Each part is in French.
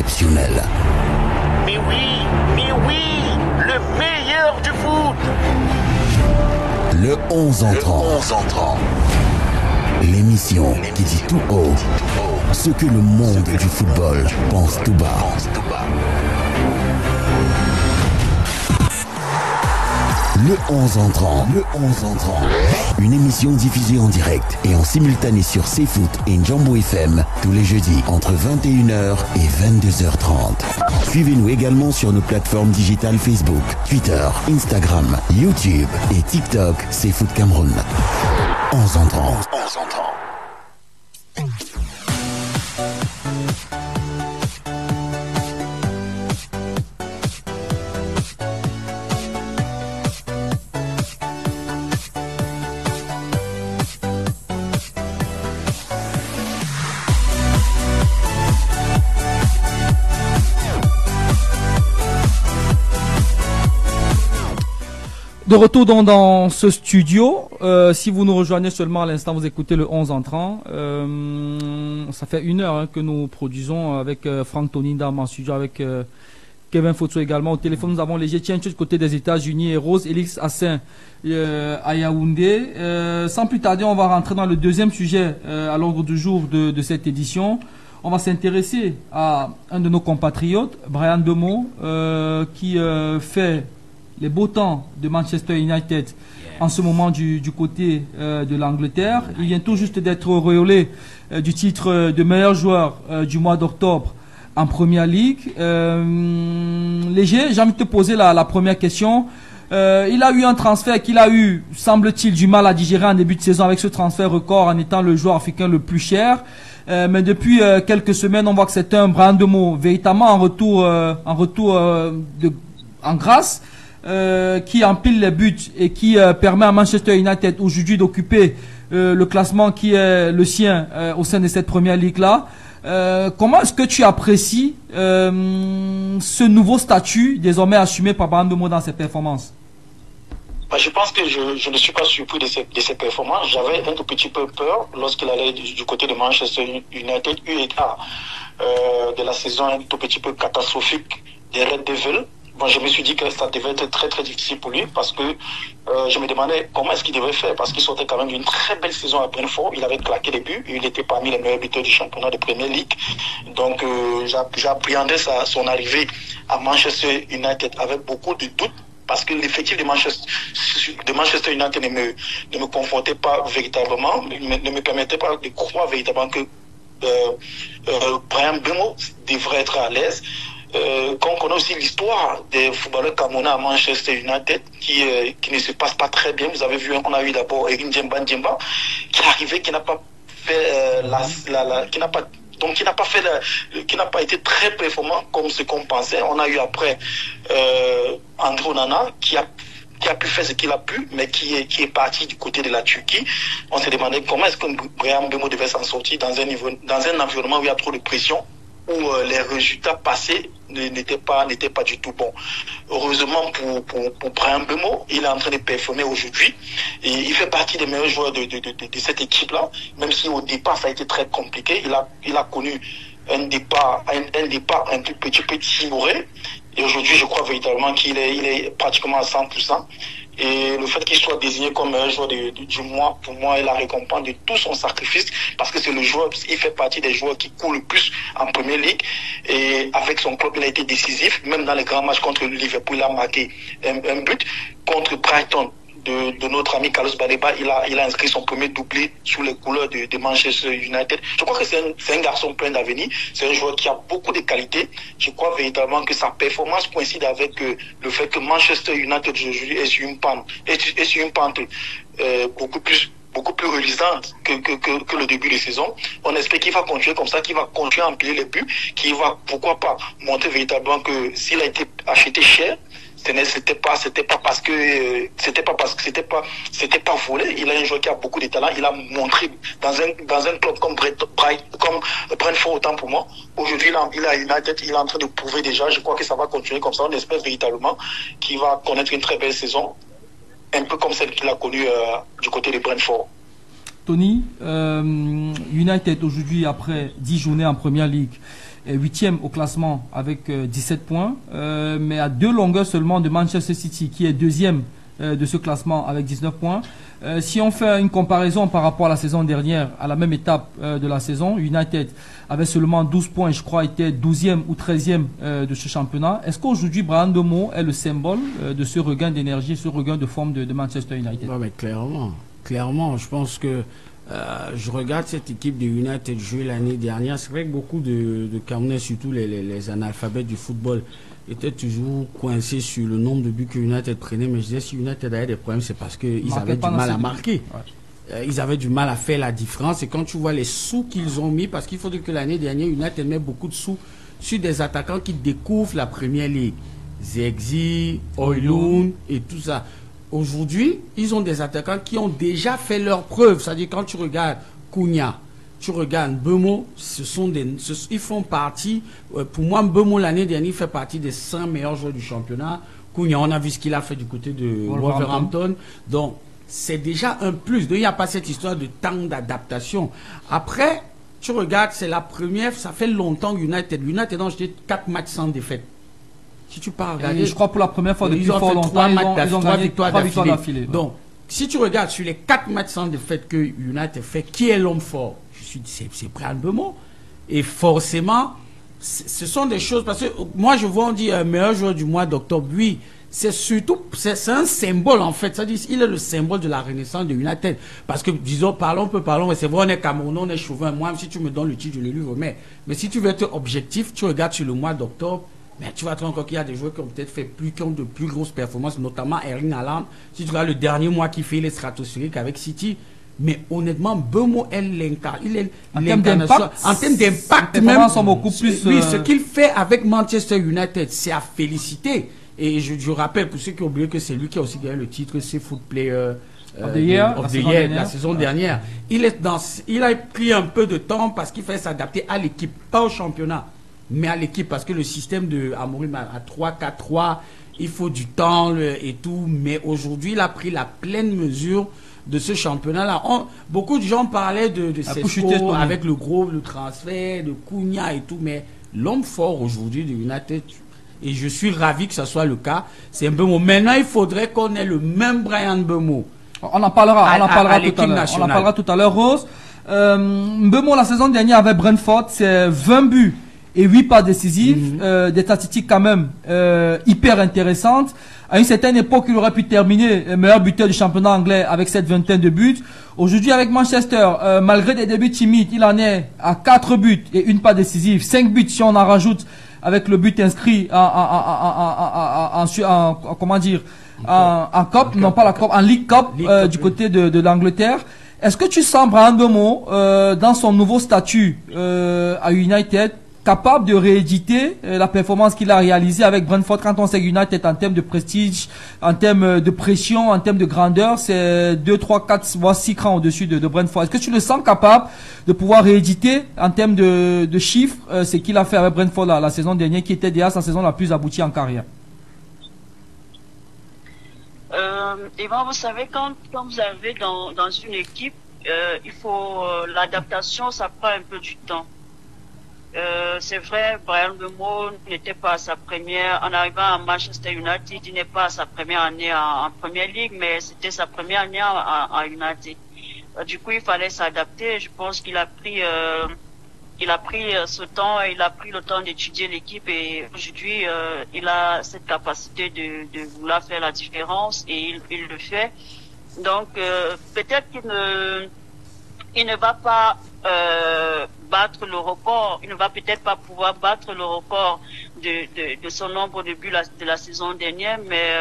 exceptionnel. Mais oui, le meilleur du foot. Le 11 entrant. L'émission qui dit tout haut ce que le monde du football pense tout bas. Le 11 entrant. Une émission diffusée en direct et en simultané sur CFoot et Njambo FM tous les jeudis entre 21h et 22h30. Suivez-nous également sur nos plateformes digitales Facebook, Twitter, Instagram, YouTube et TikTok CFoot Cameroun. 11 entrant. De retour dans ce studio, si vous nous rejoignez seulement à l'instant, vous écoutez le 11 entrant. Ça fait 1 heure que nous produisons avec Franck Toninda en studio, avec Kevin Fotso également. Au téléphone, nous avons Léger Tienche du côté des États-Unis et Rose Elix Assin à Yaoundé. Sans plus tarder, on va rentrer dans le deuxième sujet à l'ordre du jour de cette édition. On va s'intéresser à un de nos compatriotes, Bryan Mbeumo, qui fait les beaux temps de Manchester United en ce moment du côté de l'Angleterre. Il vient tout juste d'être auréolé du titre de meilleur joueur du mois d'octobre en Premier League. Léger, j'ai envie de te poser la première question. Il a eu un transfert qu'il a eu, semble-t-il, du mal à digérer en début de saison avec ce transfert record en étant le joueur africain le plus cher. Mais depuis quelques semaines, on voit que c'est un Bryan Mbeumo véritablement en retour en grâce. Qui empile les buts et qui permet à Manchester United aujourd'hui d'occuper le classement qui est le sien au sein de cette première ligue-là. Comment est-ce que tu apprécies ce nouveau statut désormais assumé par Bryan Mbeumo dans ses performances? Je pense que je ne suis pas surpris de ses performances. J'avais un tout petit peu peur lorsqu'il allait du côté de Manchester United, eu égard de la saison un tout petit peu catastrophique des Red Devils. Bon, je me suis dit que ça devait être très très difficile pour lui parce que je me demandais comment est-ce qu'il devait faire parce qu'il sortait quand même d'une très belle saison à Brentford. Il avait claqué les buts, il était parmi les meilleurs buteurs du championnat de Premier League. Donc j'appréhendais son arrivée à Manchester United avec beaucoup de doutes parce que l'effectif de Manchester United ne me confortait pas véritablement, ne me permettait pas de croire véritablement que Bryan Mbeumo devrait être à l'aise. Quand on connaît aussi l'histoire des footballeurs camerounais à Manchester United qui ne se passe pas très bien. Vous avez vu, on a eu d'abord Erin Djemba qui est arrivé, qui n'a pas fait qui n'a pas été très performant comme ce qu'on pensait. On a eu après André Onana qui a pu faire ce qu'il a pu, mais qui est parti du côté de la Turquie. On s'est demandé comment est-ce que Bryan Mbeumo devait s'en sortir dans un environnement où il y a trop de pression, où les résultats passés n'étaient pas du tout bons. Heureusement pour Bryan Mbeumo, il est en train de performer aujourd'hui et il fait partie des meilleurs joueurs de cette équipe-là, même si au départ ça a été très compliqué. Il a connu un départ un petit peu timoré et aujourd'hui je crois véritablement qu'il est pratiquement à 100%. Et le fait qu'il soit désigné comme meilleur joueur du mois, pour moi, est la récompense de tout son sacrifice, parce que c'est le joueur, il fait partie des joueurs qui courent le plus en Premier League. Et avec son club, il a été décisif. Même dans les grands matchs contre Liverpool, il a marqué un but. Contre Brighton, de notre ami Carlos Baleba, il a inscrit son premier doublé sous les couleurs de Manchester United. Je crois que c'est un garçon plein d'avenir. C'est un joueur qui a beaucoup de qualités. Je crois véritablement que sa performance coïncide avec le fait que Manchester United aujourd'hui est sur une pente beaucoup plus reluisante que le début de saison. On espère qu'il va continuer comme ça, qu'il va continuer à empiler les buts, qu'il va, pourquoi pas, montrer véritablement que s'il a été acheté cher, c'était pas parce que c'était pas volé. Il a un joueur qui a beaucoup de talent. Il a montré dans un club comme Brentford, autant pour moi. Aujourd'hui, il a United, il est en train de prouver déjà. Je crois que ça va continuer comme ça. On espère véritablement qu'il va connaître une très belle saison, un peu comme celle qu'il a connue du côté de Brentford. Tony, United aujourd'hui, après 10 journées en Première Ligue, est 8e au classement avec 17 points, mais à 2 longueurs seulement de Manchester City, qui est 2e de ce classement avec 19 points. Si on fait une comparaison par rapport à la saison dernière, à la même étape de la saison, United avait seulement 12 points, je crois, était 12e ou 13e de ce championnat. Est-ce qu'aujourd'hui, Bryan Mbeumo est le symbole de ce regain d'énergie, ce regain de forme de Manchester United? Ouais, mais clairement, je pense que je regarde cette équipe de United jouer l'année dernière. C'est vrai que beaucoup de Camerounais, surtout les analphabètes du football, étaient toujours coincés sur le nombre de buts que United prenait. Mais je disais, si United avait des problèmes, c'est parce qu'ils avaient du mal à marquer. Ouais. Ils avaient du mal à faire la différence. Et quand tu vois les sous qu'ils ont mis, parce qu'il faut dire que l'année dernière, United met beaucoup de sous sur des attaquants qui découvrent la Première Ligue. Zegzi, Højlund et tout ça. Aujourd'hui, ils ont des attaquants qui ont déjà fait leurs preuves. C'est-à-dire, quand tu regardes Cunha, tu regardes Mbeumo, ils font partie, pour moi, Mbeumo l'année dernière, il fait partie des 100 meilleurs joueurs du championnat. Cunha, on a vu ce qu'il a fait du côté de Wolverhampton. Donc, c'est déjà un plus. Donc, il n'y a pas cette histoire de temps d'adaptation. Après, tu regardes, c'est la première, ça fait longtemps que United a enchaîné 4 matchs sans défaite. Si tu pars regarder, je crois pour la première fois depuis fort longtemps, ils ont gagné 3 victoires d'affilée. Donc, si tu regardes sur les 4 matchs sans défaite que United fait, qui est l'homme fort? C'est Bryan Mbeumo. Et forcément, ce sont des choses, parce que moi je vois, on dit meilleur joueur du mois d'octobre. Oui, c'est surtout, c'est un symbole en fait. C'est-à-dire, il est le symbole de la renaissance de United. Parce que, disons, parlons, mais c'est vrai, on est Camerounais, on est chauvin. Moi, si tu me donnes le titre, je le lui remets. Mais si tu veux être objectif, tu regardes sur le mois d'octobre, mais tu vas te rendre compte qu'il y a des joueurs qui ont peut-être fait qui ont de plus grosses performances, notamment Erling Haaland. Si tu regardes le dernier mois qu'il fait, il est stratosphérique avec City. Mais honnêtement, Mbeumo est l'incarnation. En termes d'impact, même, sont beaucoup plus, oui, ce qu'il fait avec Manchester United, c'est à féliciter. Et je rappelle, pour ceux qui ont oublié, que c'est lui qui a aussi gagné le titre Foot Player of the Year, la saison dernière. Il a pris un peu de temps parce qu'il fallait s'adapter à l'équipe, pas au championnat, mais à l'équipe, parce que le système de Amorim à 3-4-3, il faut du temps et tout. Mais aujourd'hui, il a pris la pleine mesure de ce championnat-là. Beaucoup de gens parlaient de Sesco avec le transfert, de Cunha et tout, mais l'homme fort aujourd'hui de United, et je suis ravi que ce soit le cas, c'est Mbeumo. Maintenant, il faudrait qu'on ait le même Bryan Mbeumo. On en parlera tout à l'heure. Rose, Mbeumo, la saison dernière avec Brentford, c'est 20 buts et 8 passes décisives, des statistiques quand même hyper intéressantes. À une certaine époque, il aurait pu terminer meilleur buteur du championnat anglais avec cette vingtaine de buts. Aujourd'hui, avec Manchester, malgré des débuts timides, il en est à 4 buts et une passe décisive. 5 buts si on en rajoute avec le but inscrit en Cup, non pas la Cup, en League Cup, du côté de l'Angleterre. Est-ce que tu sens Bryan Mbeumo dans son nouveau statut à United capable de rééditer la performance qu'il a réalisée avec Brentford? Quand on sait United en termes de prestige, en termes de pression, en termes de grandeur, c'est 2, 3, 4, voire 6 crans au-dessus de Brentford. Est-ce que tu le sens capable de pouvoir rééditer en termes de chiffres ce qu'il a fait avec Brentford la saison dernière, qui était déjà sa saison la plus aboutie en carrière? Et bon, vous savez, quand vous avez dans une équipe, il faut l'adaptation, ça prend un peu du temps. C'est vrai, Bryan Mbeumo n'était pas à sa première, en arrivant à Manchester United, il n'est pas à sa première année en Premier League, mais c'était sa première année à United. Du coup, il fallait s'adapter. Je pense qu'il a pris ce temps, il a pris le temps d'étudier l'équipe, et aujourd'hui, il a cette capacité de vouloir faire la différence, et il le fait. Donc, peut-être qu'il ne va pas battre le record, il ne va peut-être pas pouvoir battre le record de son nombre de buts de la saison dernière, mais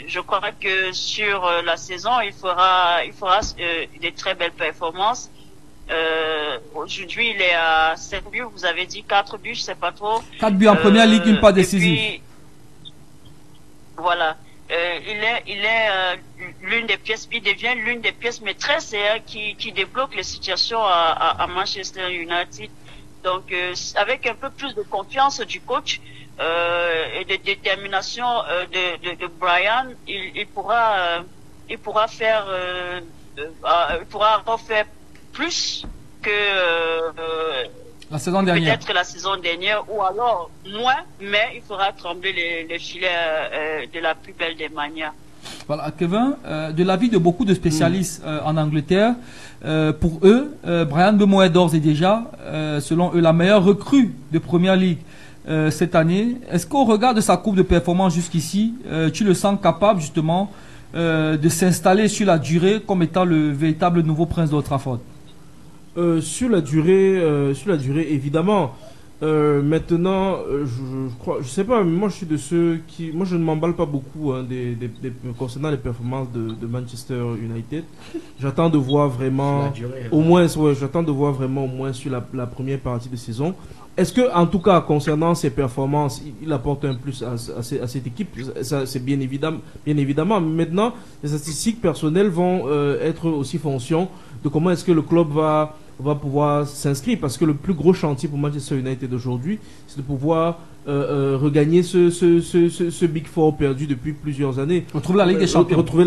je crois que sur la saison, il fera des très belles performances. Aujourd'hui, il est à 7 buts, vous avez dit 4 buts, je sais pas trop. 4 buts en première ligue, une pas décisive. Voilà. Il est l'une des pièces, il devient l'une des pièces maîtresses qui débloque les situations à Manchester United. Donc, avec un peu plus de confiance du coach et de détermination de Bryan, il pourra refaire plus que La saison dernière. Peut-être la saison dernière, ou alors moins, mais il fera trembler les filets de la plus belle des manières. Voilà, Kevin, de l'avis de beaucoup de spécialistes en Angleterre, pour eux, Bryan Mbeumo est d'ores et déjà, selon eux, la meilleure recrue de Première Ligue cette année. Est-ce qu'au regard de sa courbe de performance jusqu'ici, tu le sens capable justement de s'installer sur la durée comme étant le véritable nouveau prince d'Old Trafford? Sur la durée, évidemment. Maintenant, je sais pas, mais moi je suis de ceux qui, moi je ne m'emballe pas beaucoup concernant les performances de Manchester United. J'attends de voir vraiment, au moins sur la première partie de saison. Est-ce que, en tout cas, concernant ses performances, il apporte un plus à cette équipe? Ça, c'est bien évidemment. Maintenant, les statistiques personnelles vont être aussi fonction de comment est-ce que le club va pouvoir s'inscrire, parce que le plus gros chantier pour Manchester United aujourd'hui, c'est de pouvoir regagner ce Big Four perdu depuis plusieurs années. Retrouver la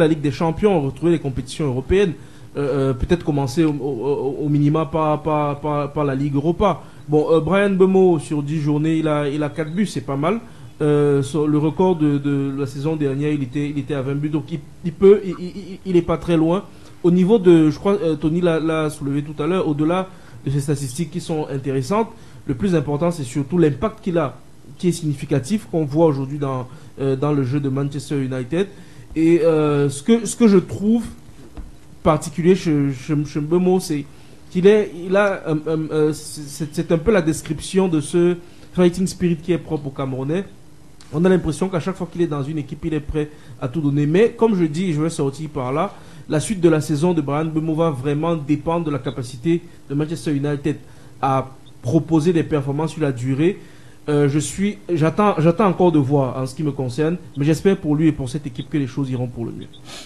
Ligue des Champions. Retrouver les compétitions européennes. Peut-être commencer au minima par la Ligue Europa. Bon, Bryan Mbeumo, sur 10 journées, il a 4 buts, c'est pas mal. Sur le record de la saison dernière, il était à 20 buts, donc il est pas très loin. Au niveau de, je crois, Tony l'a soulevé tout à l'heure, au-delà de ces statistiques qui sont intéressantes, le plus important, c'est surtout l'impact qu'il a, qui est significatif, qu'on voit aujourd'hui dans le jeu de Manchester United. Et ce que je trouve particulier chez Mbeumo, c'est qu'il c'est un peu la description de ce fighting spirit qui est propre au Camerounais. On a l'impression qu'à chaque fois qu'il est dans une équipe, il est prêt à tout donner. Mais comme je dis, et je vais sortir par là, la suite de la saison de Bryan Mbeumo va vraiment dépendre de la capacité de Manchester United à proposer des performances sur la durée. J'attends encore de voir en ce qui me concerne, mais j'espère pour lui et pour cette équipe que les choses iront pour le mieux.